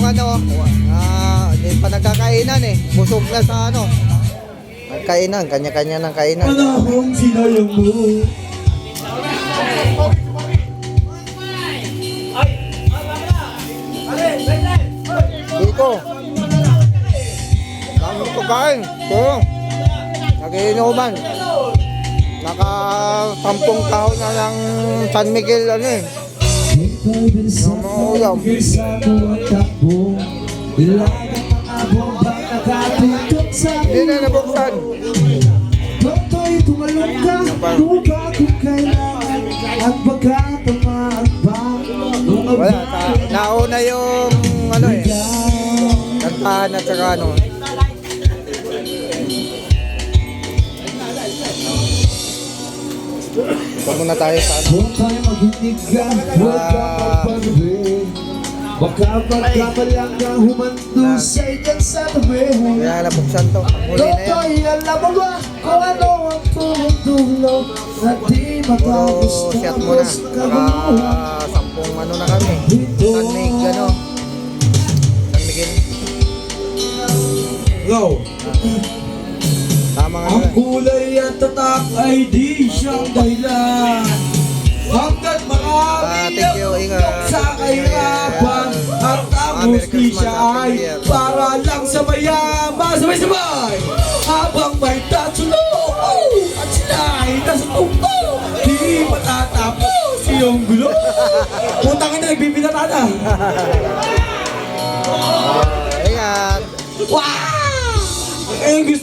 ano, hindi pa nagkakainan eh. Busog na sa ano. Nagkainan, kanya-kanya ng kainan. Panahong sinayang mo. Dito. Dami pagkain. Ito. Nagiinuman. Naka-10 kahon na ng San Miguel ano eh. Yung mga ulam. Hindi na nabuksan. Toto'y tumalong ka kung bakit kailangan at baka tumaan pa. Wala, nauna yung ano eh. Kantahan at saka ano. Ito muna tayo sa ano. Huwag tayo maghinig ka, huwag ka magpagabi. Baka magkamalang ka humandusay dyan sa tabi. Kaya nabuksan to. Muli na yan. Toto'y alam mo ba kung ano ang tulong-tulong na di matapos So, shot muna. tapos kaguluhan. Naka 10 ano na kami. San Miguel ano. San Miguel. Go! Tama nga Ang na. kulay at tatak ay di siyang dahilan. Hanggat marami Thank you, ang ingat. tugtog sa kahirapan. At ang Merry Christmas, hustisya Happy ay New Year. para lang sa mayaman. Sabay-sabay! Habang may tatsulong at sila ay nasa tugtog, di matatapos iyong gulo. Putang ina, nagbibinata na. Ingat. Wow! Eh, gusto